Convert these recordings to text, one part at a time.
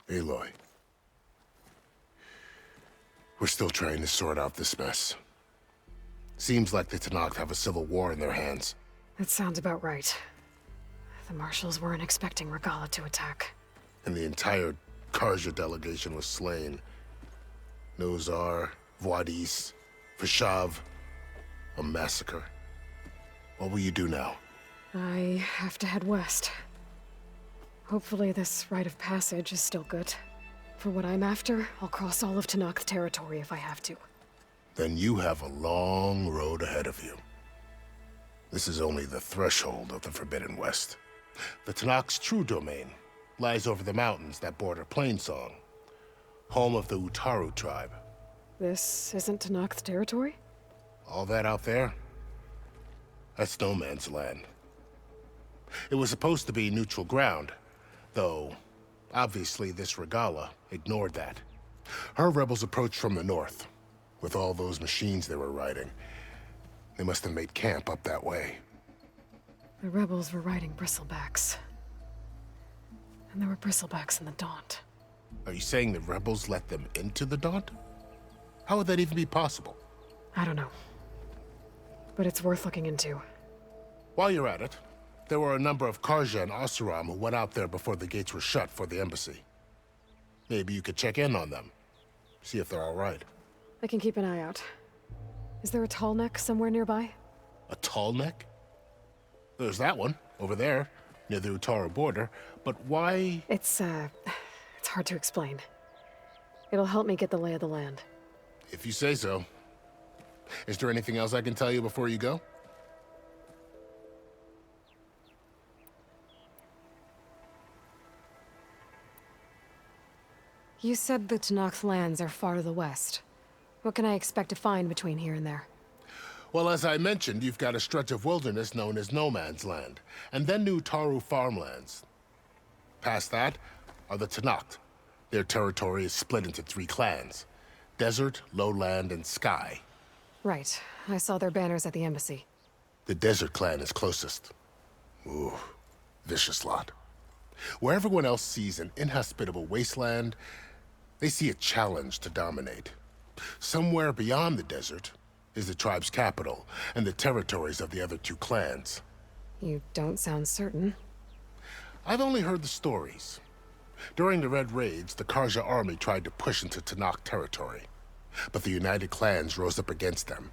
Aloy. We're still trying to sort out this mess. Seems like the Tenakth have a civil war in their hands. That sounds about right. The Marshals weren't expecting Regala to attack. And the entire Karja delegation was slain. Nozar, Voidis, Vashav. A massacre. What will you do now? I have to head west. Hopefully this rite of passage is still good. For what I'm after, I'll cross all of Tenakth territory if I have to. Then you have a long road ahead of you. This is only the threshold of the Forbidden West. The Tenakth's true domain lies over the mountains that border Plainsong, home of the Utaru tribe. This isn't Tenakth territory? All that out there? That's no man's land. It was supposed to be neutral ground, though obviously this Regala ignored that. Her rebels approached from the north, with all those machines they were riding. They must have made camp up that way. The rebels were riding bristlebacks. And there were bristlebacks in the Daunt. Are you saying the rebels let them into the Daunt? How would that even be possible? I don't know. But it's worth looking into. While you're at it, there were a number of Karja and Oseram who went out there before the gates were shut for the embassy. Maybe you could check in on them. See if they're all right. I can keep an eye out. Is there a tall neck somewhere nearby? A tall neck? There's that one, over there, near the Utaru border. But why? It's hard to explain. It'll help me get the lay of the land. If you say so. Is there anything else I can tell you before you go? You said the Tenakth lands are far to the west. What can I expect to find between here and there? Well, as I mentioned, you've got a stretch of wilderness known as No Man's Land, and then New Utaru farmlands. Past that are the Tenakth. Their territory is split into 3 clans: Desert, Lowland, and Sky. Right. I saw their banners at the embassy. The Desert clan is closest. Ooh, vicious lot. Where everyone else sees an inhospitable wasteland, they see a challenge to dominate. Somewhere beyond the desert is the tribe's capital and the territories of the other 2 clans. You don't sound certain. I've only heard the stories. During the Red Raids, the Karja army tried to push into Tenakth territory, but the United Clans rose up against them,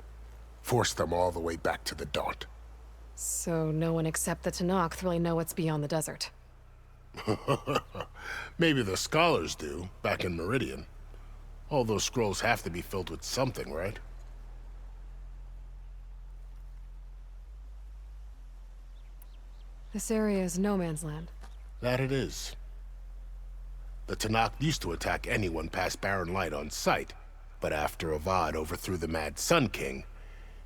forced them all the way back to the Daunt. So no one except the Tenakth really know what's beyond the desert. Maybe the scholars do, back in Meridian. All those scrolls have to be filled with something, right? This area is no man's land. That it is. The Tenakth used to attack anyone past Barren Light on sight, but after Avad overthrew the Mad Sun King,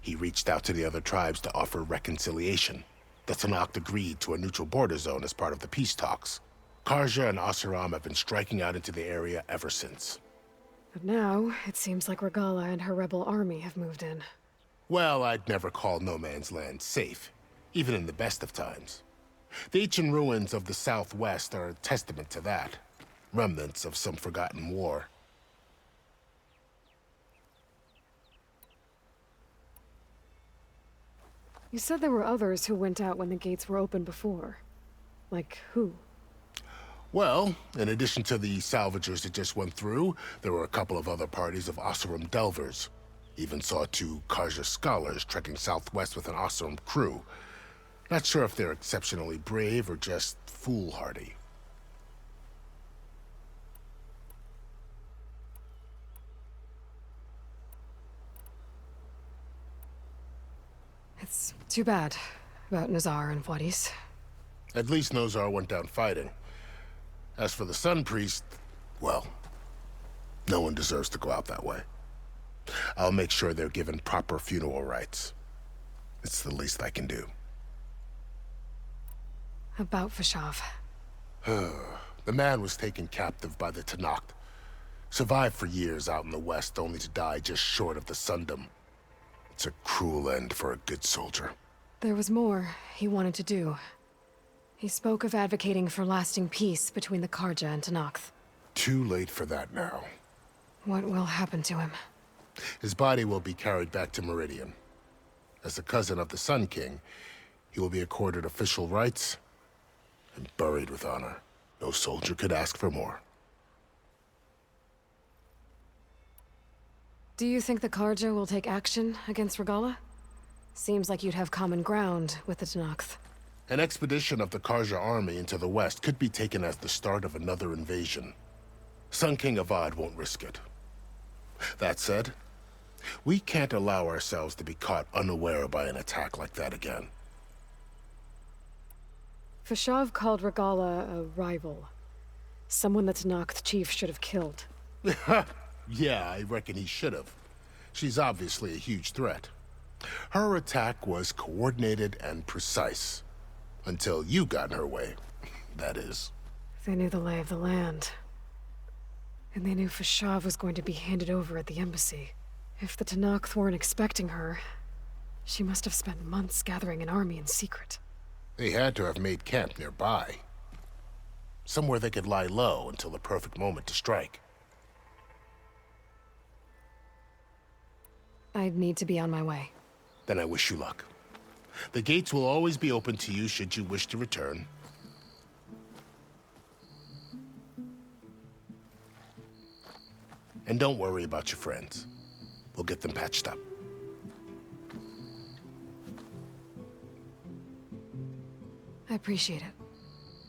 he reached out to the other tribes to offer reconciliation. The Tenakth agreed to a neutral border zone as part of the peace talks. Karja and Oseram have been striking out into the area ever since. But now, it seems like Regala and her rebel army have moved in. Well, I'd never call No Man's Land safe, even in the best of times. The ancient ruins of the Southwest are a testament to that. Remnants of some forgotten war. You said there were others who went out when the gates were open before. Like who? Well, in addition to the salvagers that just went through, there were a couple of other parties of Oseram delvers. Even saw 2 Karja scholars trekking southwest with an Oseram crew. Not sure if they're exceptionally brave or just foolhardy. It's too bad about Nazar and Voidis. At least Nozar went down fighting. As for the Sun Priest, well, no one deserves to go out that way. I'll make sure they're given proper funeral rites. It's the least I can do. About Vashav. The man was taken captive by the Tenakth. Survived for years out in the west, only to die just short of the Sundom. It's a cruel end for a good soldier. There was more he wanted to do. He spoke of advocating for lasting peace between the Karja and Tenakth. Too late for that now. What will happen to him? His body will be carried back to Meridian. As a cousin of the Sun King, he will be accorded official rights and buried with honor. No soldier could ask for more. Do you think the Karja will take action against Regala? Seems like you'd have common ground with the Tenakth. An expedition of the Karja army into the west could be taken as the start of another invasion. Sun King Avad won't risk it. That said, we can't allow ourselves to be caught unaware by an attack like that again. Fashav called Regala a rival. Someone the Tenakth chief should have killed. Yeah, I reckon he should have. She's obviously a huge threat. Her attack was coordinated and precise. Until you got in her way, that is. They knew the lay of the land. And they knew Fashav was going to be handed over at the embassy. If the Tenakth weren't expecting her, she must have spent months gathering an army in secret. They had to have made camp nearby. Somewhere they could lie low until the perfect moment to strike. I'd need to be on my way. Then I wish you luck. The gates will always be open to you should you wish to return. And don't worry about your friends. We'll get them patched up. I appreciate it.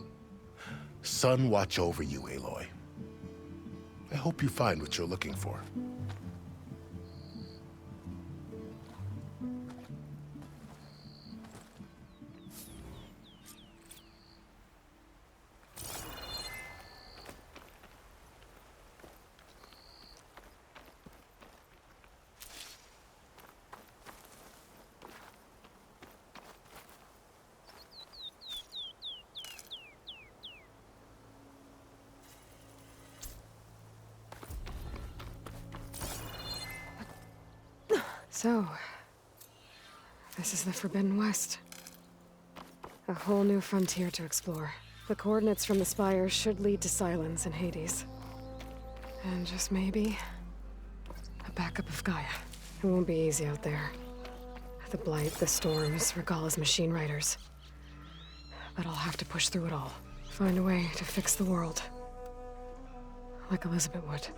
Sun watch over you, Aloy. I hope you find what you're looking for. So, this is the Forbidden West. A whole new frontier to explore. The coordinates from the spire should lead to Silence and Hades. And just maybe, a backup of Gaia. It won't be easy out there. The Blight, the Storms, Regala's machine riders. But I'll have to push through it all. Find a way to fix the world. Like Elizabeth would.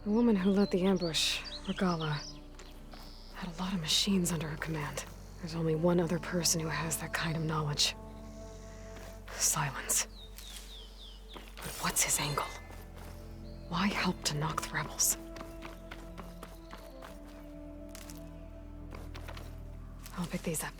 The woman who led the ambush, Regala, had a lot of machines under her command. There's only one other person who has that kind of knowledge. Silence. But what's his angle? Why help to knock the rebels? I'll pick these up.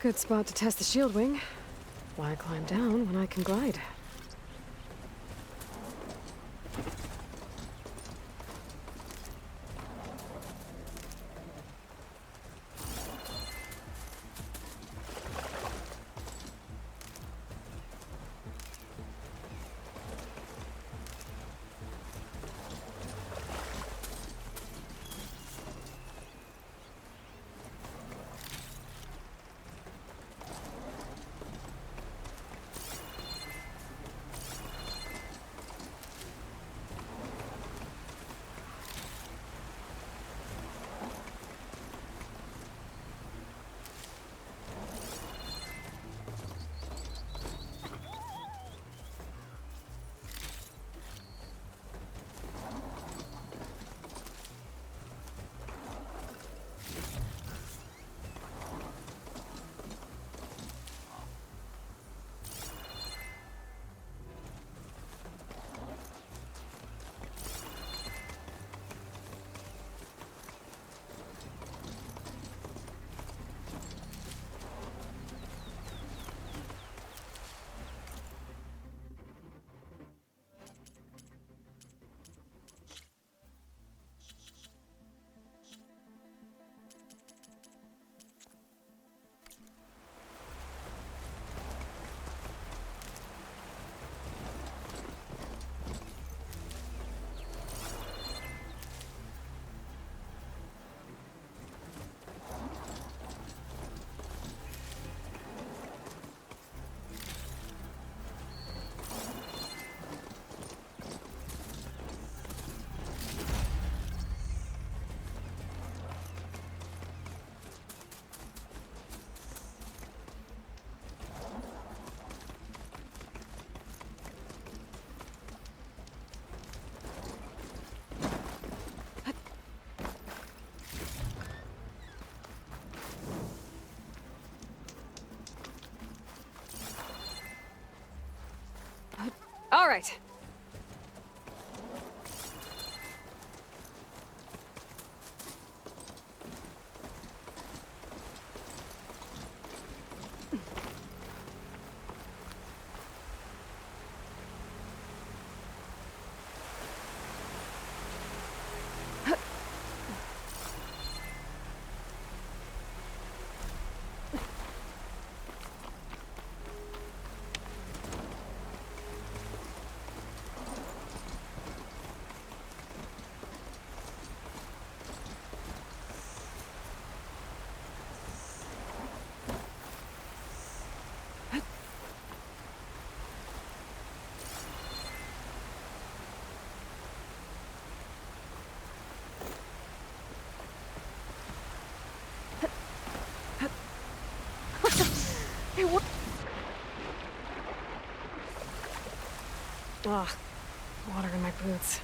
Good spot to test the shield wing. Why climb down when I can glide? right. Hey, what? Ugh, water in my boots.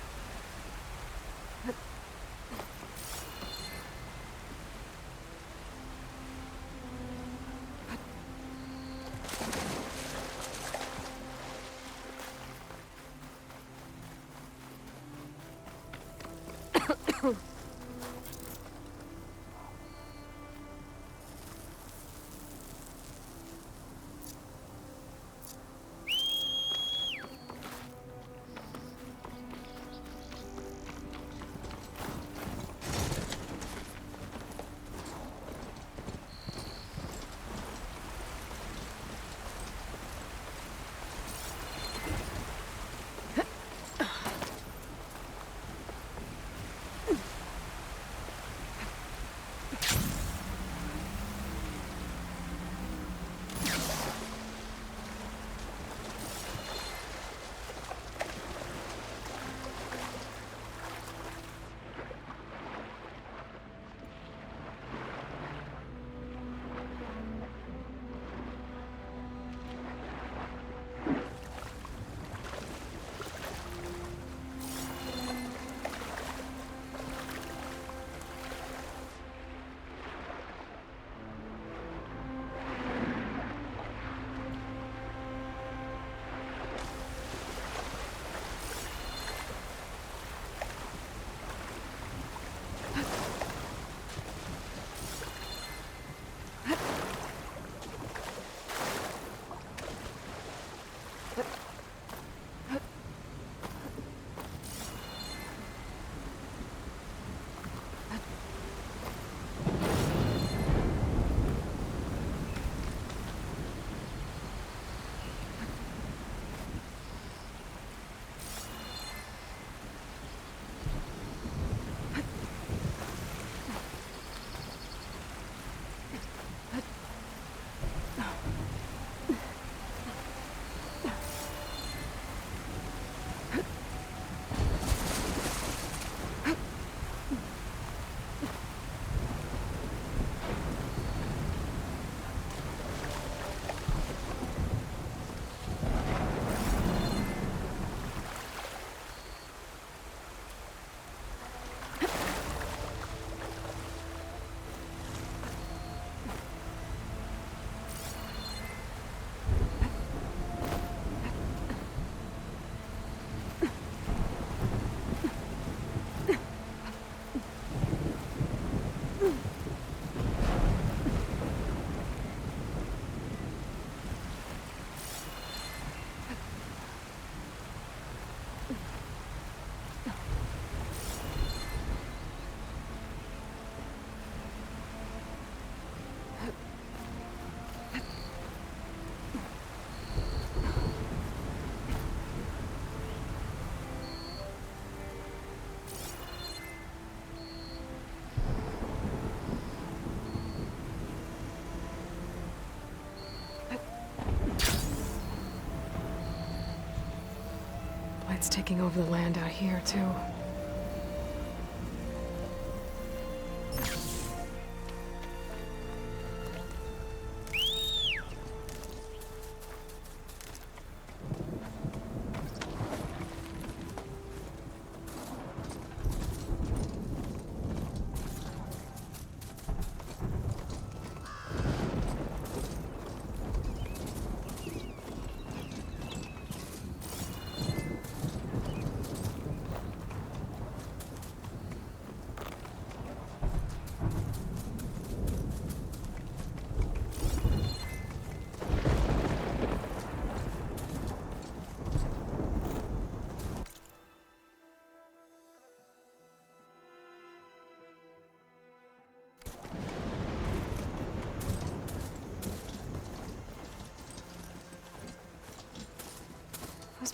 It's taking over the land out here, too.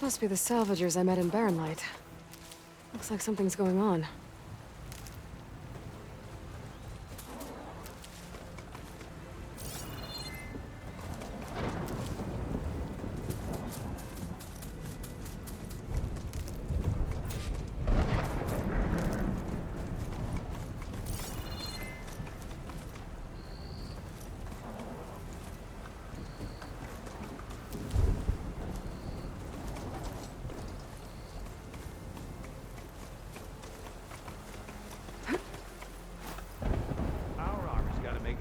Those must be the salvagers I met in Barrenlight. Looks like something's going on.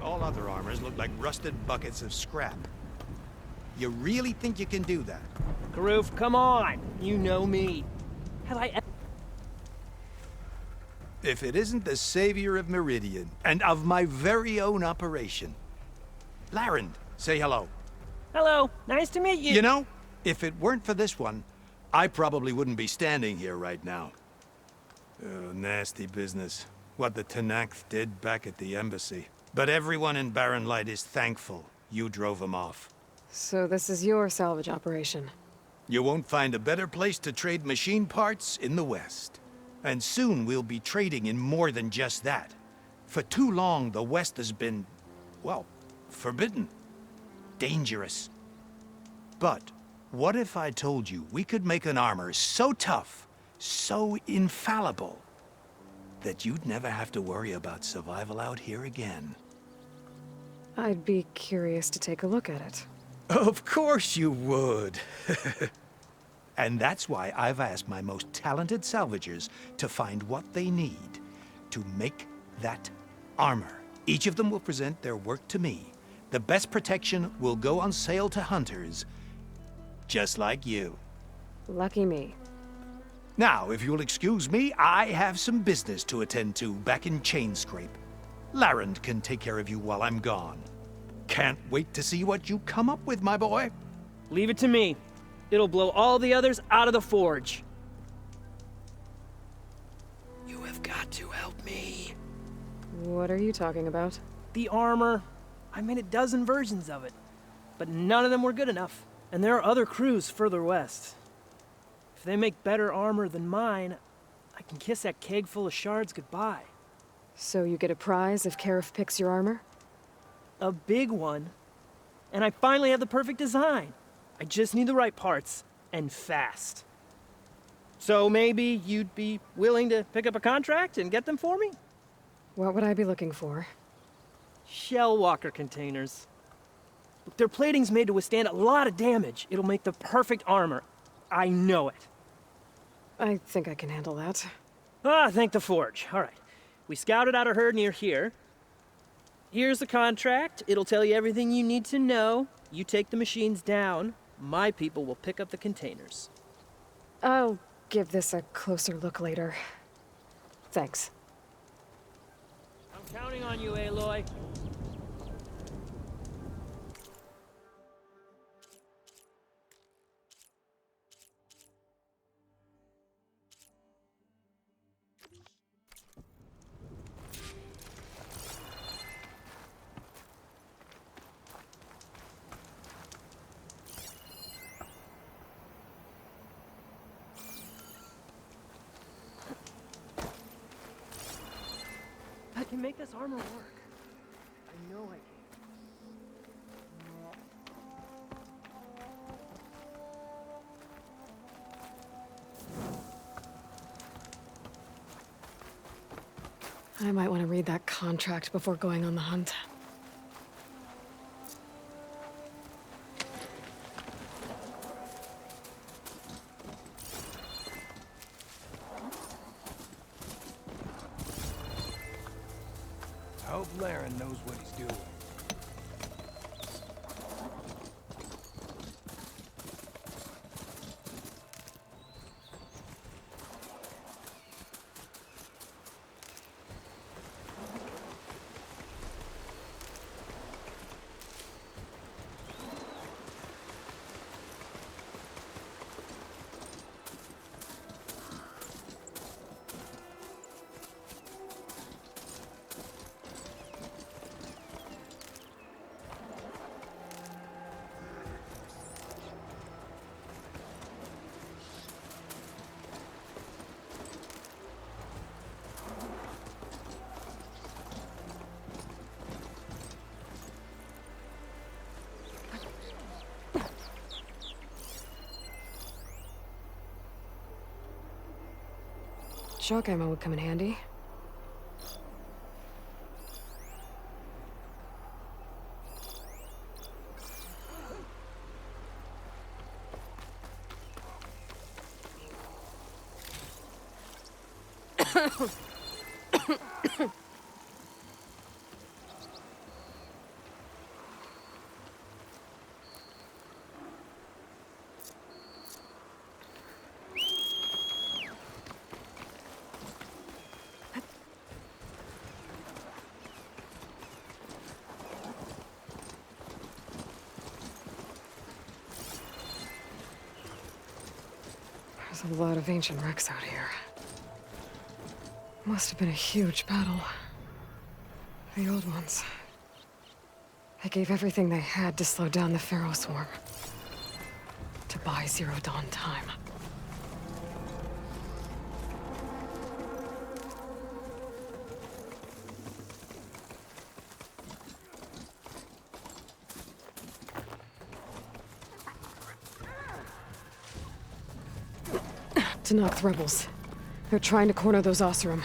All other armors look like rusted buckets of scrap. You really think you can do that? Karoof, come on! You know me. Have I If it isn't the savior of Meridian, and of my very own operation. Larend, say hello. Hello, nice to meet you. You know, if it weren't for this one, I probably wouldn't be standing here right now. Oh, nasty business. What the Tenakth did back at the embassy. But everyone in Barrenlight is thankful you drove them off. So this is your salvage operation? You won't find a better place to trade machine parts in the West. And soon we'll be trading in more than just that. For too long, the West has been, well, forbidden. Dangerous. But what if I told you we could make an armor so tough, so infallible, that you'd never have to worry about survival out here again? I'd be curious to take a look at it. Of course you would. And that's why I've asked my most talented salvagers to find what they need to make that armor. Each of them will present their work to me. The best protection will go on sale to hunters, just like you. Lucky me. Now, if you'll excuse me, I have some business to attend to back in Chainscrape. Larend can take care of you while I'm gone. Can't wait to see what you come up with, my boy. Leave it to me. It'll blow all the others out of the forge. You have got to help me. What are you talking about? The armor. I made a dozen versions of it, but none of them were good enough. And there are other crews further west. If they make better armor than mine, I can kiss that keg full of shards goodbye. So you get a prize if Karif picks your armor? A big one. And I finally have the perfect design. I just need the right parts, and fast. So maybe you'd be willing to pick up a contract and get them for me? What would I be looking for? Shell walker containers. Look, their plating's made to withstand a lot of damage. It'll make the perfect armor. I know it. I think I can handle that. Ah, thank the forge. All right. We scouted out a herd near here. Here's the contract. It'll tell you everything you need to know. You take the machines down. My people will pick up the containers. I'll give this a closer look later. Thanks. I'm counting on you, Aloy. I can make this armor work. I know I can. I might want to read that contract before going on the hunt. I hope Larend knows what he's doing. Shock ammo would come in handy. There's a lot of ancient wrecks out here. Must have been a huge battle. The old ones. They gave everything they had to slow down the Pharaoh swarm. To buy Zero Dawn time. Tanakh rebels. They're trying to corner those Oseram.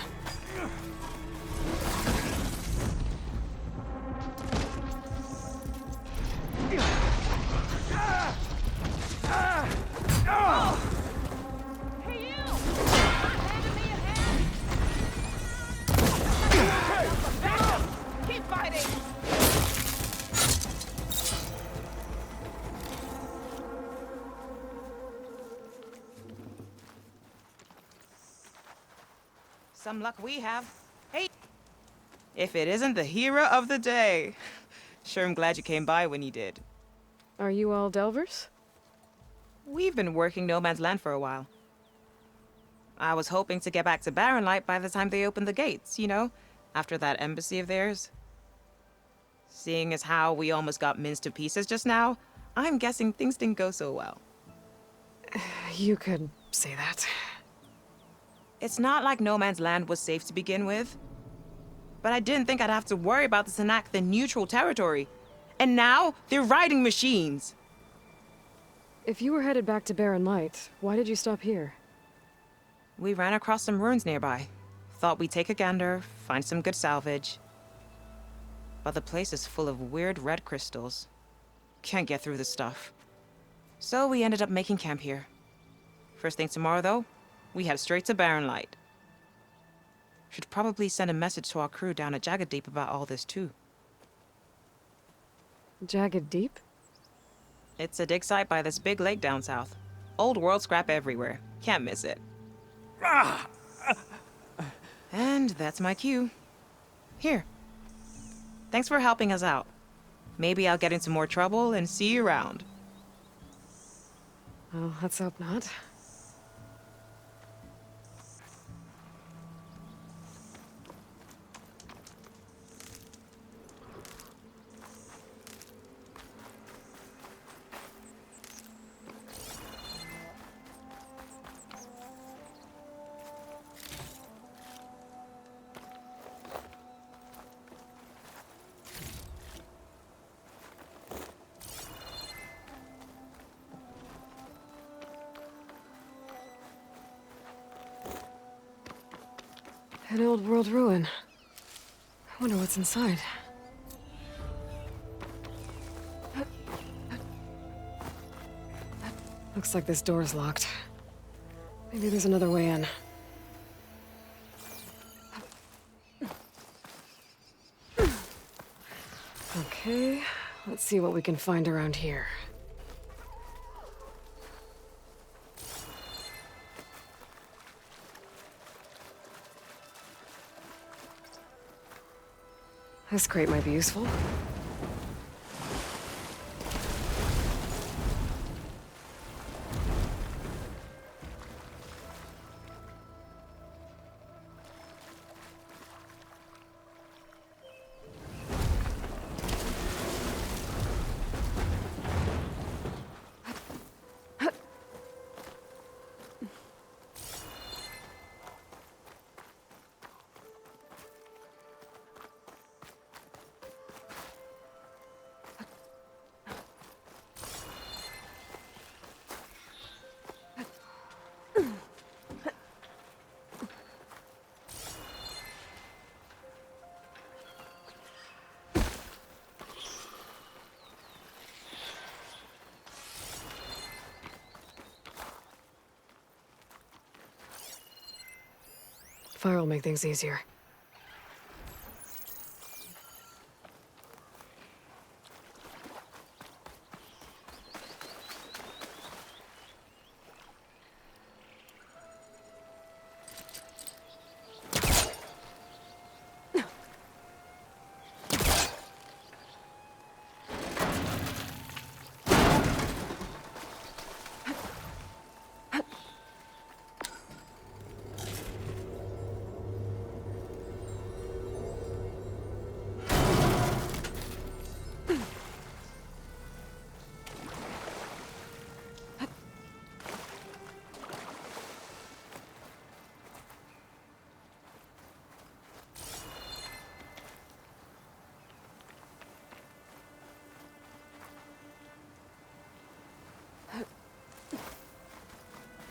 Some luck we have. Hey! If it isn't the hero of the day. Sure, I'm glad you came by when you did. Are you all Delvers? We've been working No Man's Land for a while. I was hoping to get back to Barren Light by the time they opened the gates, you know? After that embassy of theirs. Seeing as how we almost got minced to pieces just now, I'm guessing things didn't go so well. You could say that. It's not like No Man's Land was safe to begin with. But I didn't think I'd have to worry about the Tanakh, the neutral territory. And now, they're riding machines. If you were headed back to Barren Light, why did you stop here? We ran across some ruins nearby. Thought we'd take a gander, find some good salvage. But the place is full of weird red crystals. Can't get through the stuff. So we ended up making camp here. First thing tomorrow, though, we head straight to Barren Light. Should probably send a message to our crew down at Jagged Deep about all this, too. Jagged Deep? It's a dig site by this big lake down south. Old world scrap everywhere. Can't miss it. And that's my cue. Here. Thanks for helping us out. Maybe I'll get into more trouble and see you around. Well, let's hope not. An old world ruin. I wonder what's inside. Looks like this door's locked. Maybe there's another way in. Okay, let's see what we can find around here. This crate might be useful. Fire will make things easier.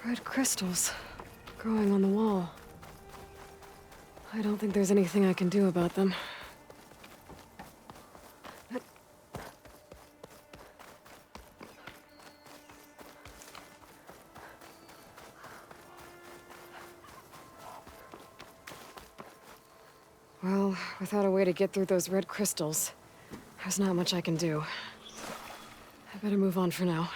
Red crystals growing on the wall. I don't think there's anything I can do about them. Well, without a way to get through those red crystals, there's not much I can do. I better move on for now.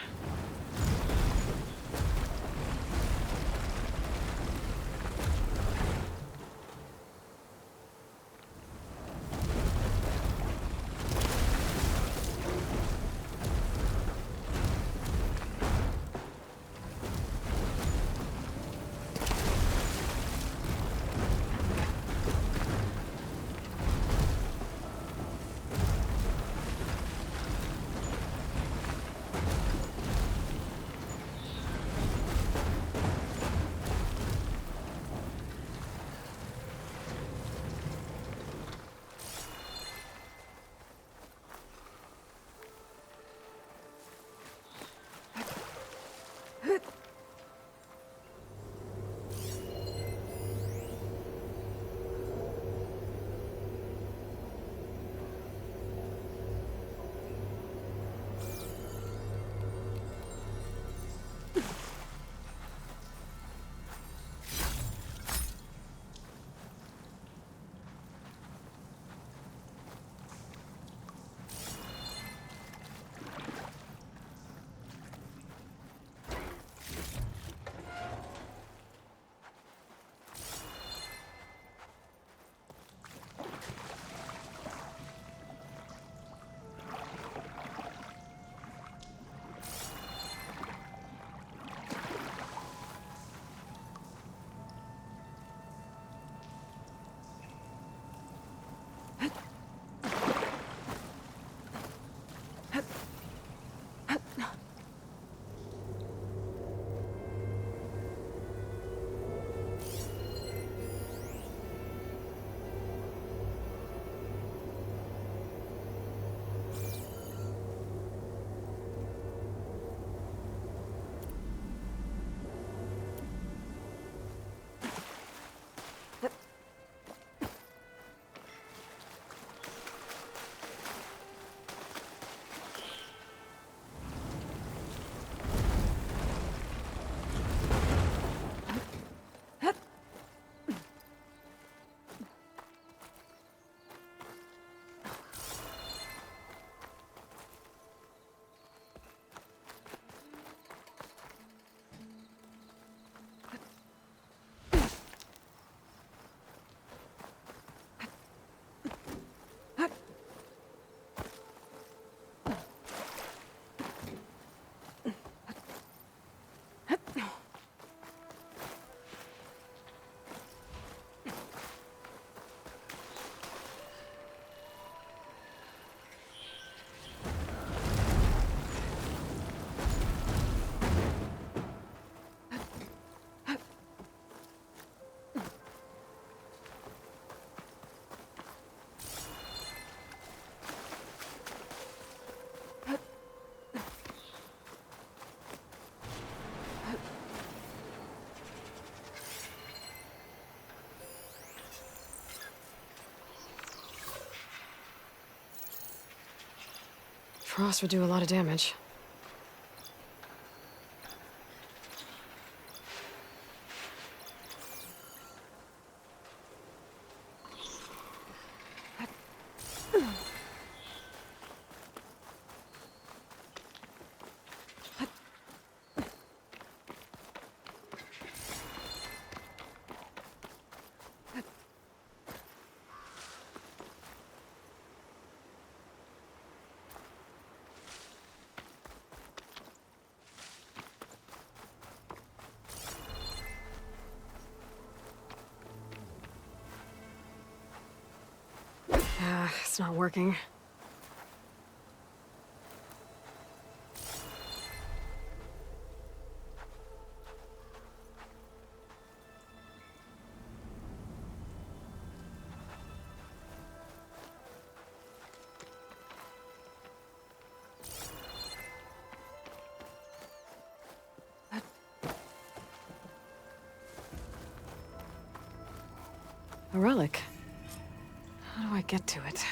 Frost would do a lot of damage. It's not working. A relic. How do I get to it?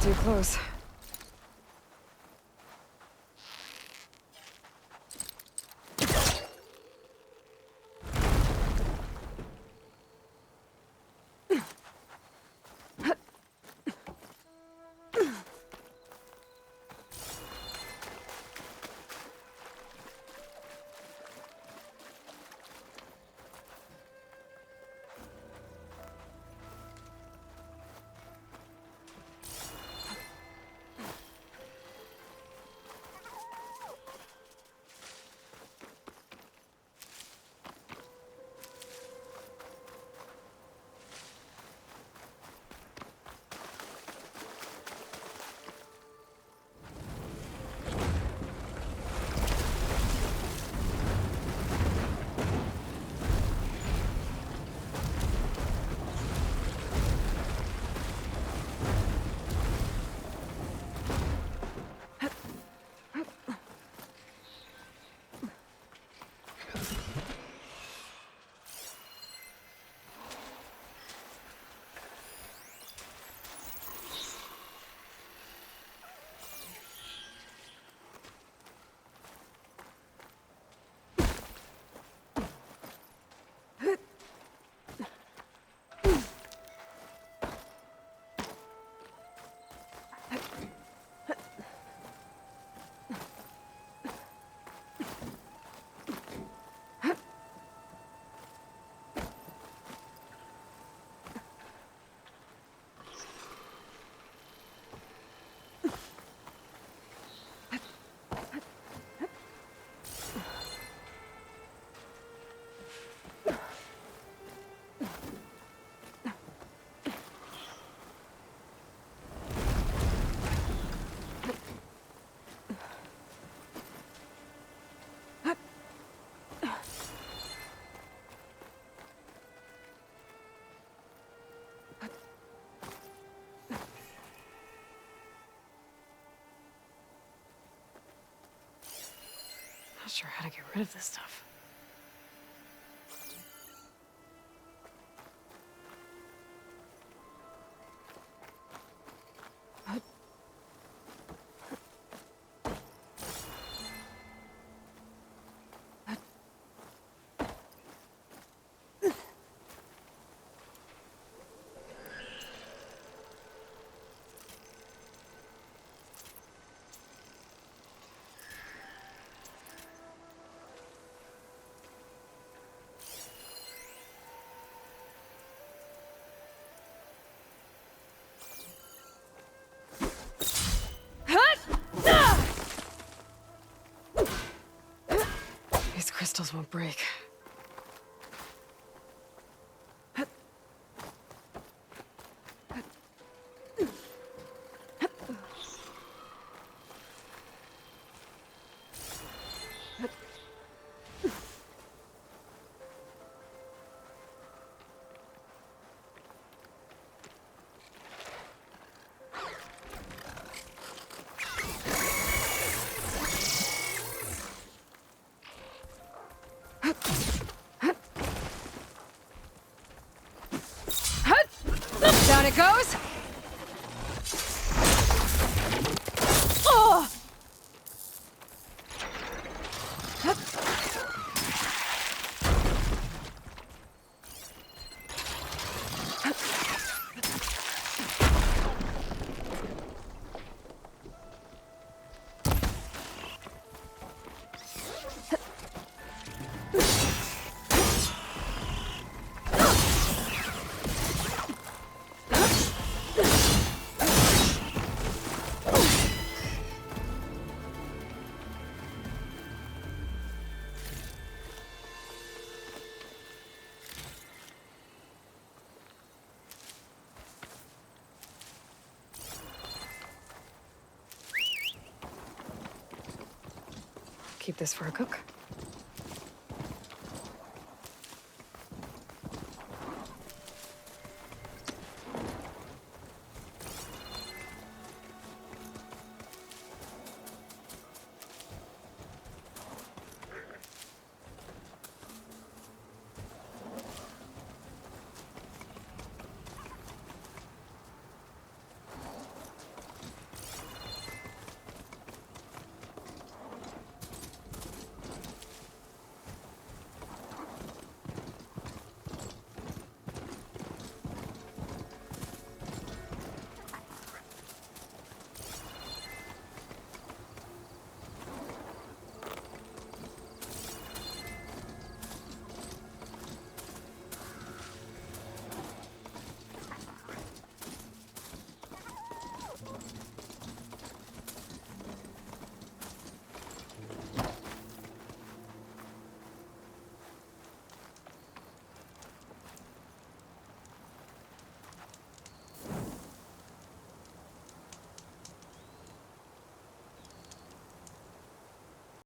Too close. Not sure how to get rid of this stuff. These crystals won't break. Down it goes! Oh! Keep this for a cook.